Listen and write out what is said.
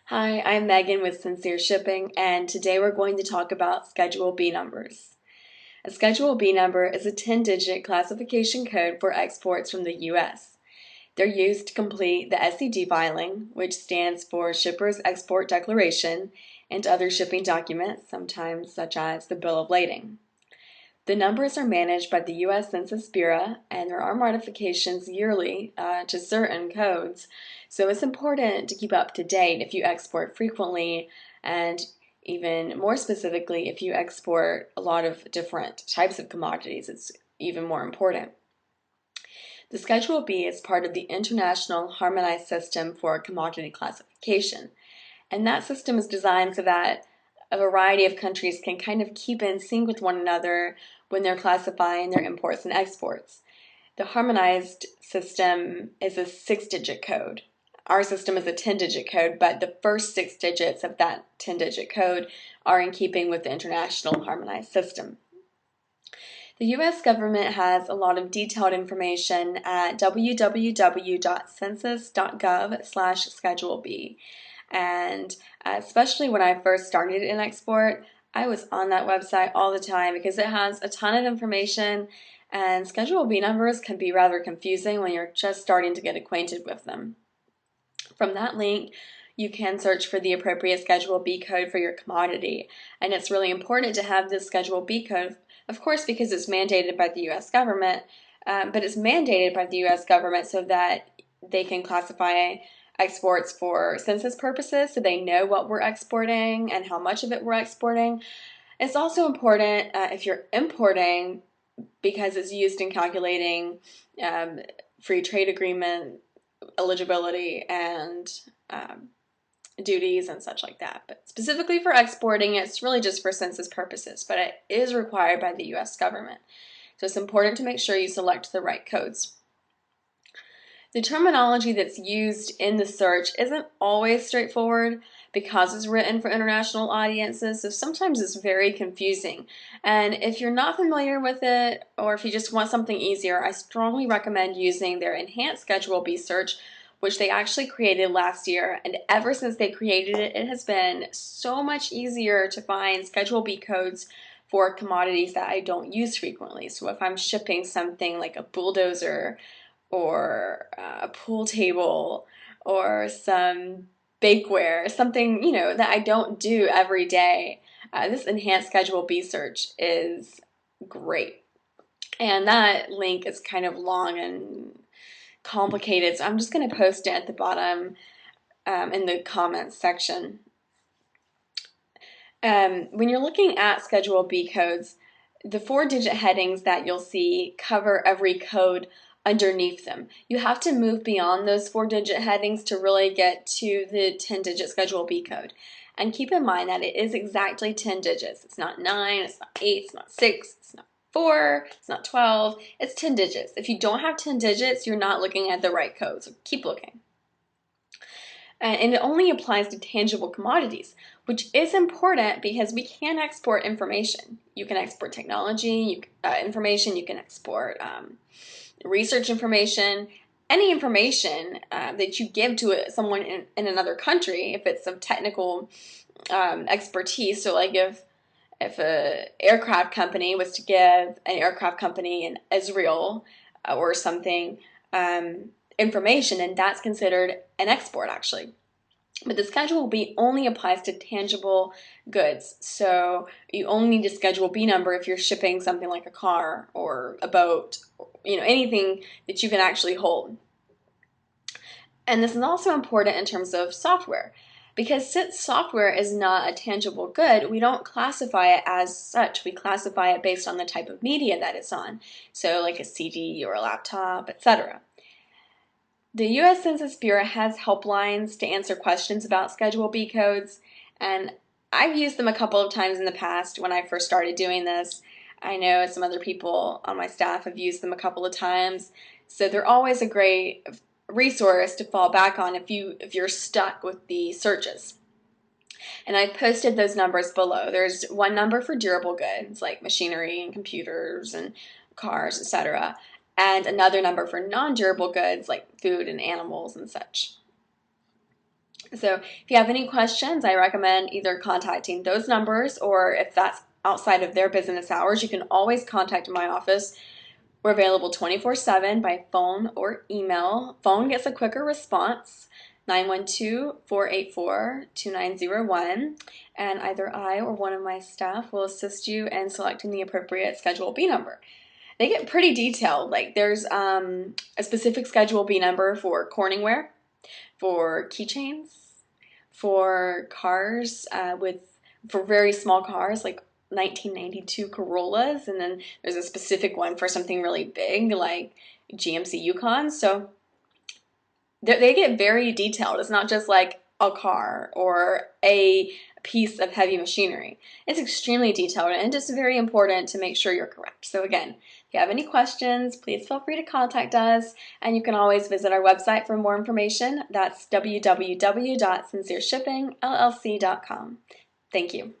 Hi, I'm Megan with Sincere Shipping, and today we're going to talk about Schedule B numbers. A Schedule B number is a 10-digit classification code for exports from the U.S. They're used to complete the SED filing, which stands for Shipper's Export Declaration, and other shipping documents, sometimes such as the Bill of Lading. The numbers are managed by the U.S. Census Bureau, and there are modifications yearly to certain codes. So it's important to keep up to date if you export frequently, and even more specifically, if you export a lot of different types of commodities, it's even more important. The Schedule B is part of the International Harmonized System for Commodity Classification. And that system is designed so that a variety of countries can kind of keep in sync with one another when they're classifying their imports and exports. The harmonized system is a 6-digit code. Our system is a 10-digit code, but the first 6 digits of that 10-digit code are in keeping with the international harmonized system. The U.S. government has a lot of detailed information at www.census.gov/scheduleb. And especially when I first started in export, I was on that website all the time because it has a ton of information, and Schedule B numbers can be rather confusing when you're just starting to get acquainted with them. From that link, you can search for the appropriate Schedule B code for your commodity, and it's really important to have this Schedule B code, of course, because it's mandated by the U.S. government, but it's mandated by the U.S. government so that they can classify exports for census purposes, so they know what we're exporting and how much of it we're exporting. It's also important if you're importing, because it's used in calculating free trade agreement eligibility and duties and such like that. But specifically for exporting, it's really just for census purposes, but it is required by the U.S. government. So it's important to make sure you select the right codes. The terminology that's used in the search isn't always straightforward because it's written for international audiences, so sometimes it's very confusing. And if you're not familiar with it, or if you just want something easier, I strongly recommend using their Enhanced Schedule B search, which they actually created last year. And ever since they created it, it has been so much easier to find Schedule B codes for commodities that I don't use frequently. So if I'm shipping something like a bulldozer, or a pool table, or some bakeware, something that I don't do every day, this Enhanced Schedule B search is great. And that link is kind of long and complicated, so I'm just going to post it at the bottom in the comments section. When you're looking at Schedule B codes, the 4-digit headings that you'll see cover every code underneath them. You have to move beyond those 4-digit headings to really get to the 10-digit Schedule B code. And keep in mind that it is exactly 10 digits. It's not 9, it's not 8, it's not 6, it's not 4, it's not 12, it's 10 digits. If you don't have 10 digits, you're not looking at the right code, so keep looking. And it only applies to tangible commodities, which is important because we can export information. You can export technology information, you can export research information, any information that you give to someone in another country, if it's some technical expertise. So like if an aircraft company was to give an aircraft company in Israel or something information, and that's considered an export actually. But the Schedule B only applies to tangible goods. So you only need a Schedule B number if you're shipping something like a car or a boat, anything that you can actually hold. And this is also important in terms of software, because since software is not a tangible good, we don't classify it as such. We classify it based on the type of media that it's on. So like a CD or a laptop, etc. The U.S. Census Bureau has helplines to answer questions about Schedule B codes, and I've used them a couple of times in the past when I first started doing this. I know some other people on my staff have used them a couple of times, so they're always a great resource to fall back on if you're stuck with the searches. And I posted those numbers below. There's one number for durable goods like machinery and computers and cars, etc., and another number for non-durable goods like food and animals and such. So if you have any questions, I recommend either contacting those numbers, or if that's outside of their business hours, you can always contact my office. We're available 24/7 by phone or email. Phone gets a quicker response, 912-484-2901, and either I or one of my staff will assist you in selecting the appropriate Schedule B number. They get pretty detailed. Like there's a specific Schedule B number for Corningware, for keychains, for cars for very small cars like 1992 Corollas, and then there's a specific one for something really big like GMC Yukon. So they get very detailed. It's not just like a car or a piece of heavy machinery. It's extremely detailed and just very important to make sure you're correct. So again, if you have any questions, please feel free to contact us, and you can always visit our website for more information. That's www.sincereshippingllc.com. Thank you.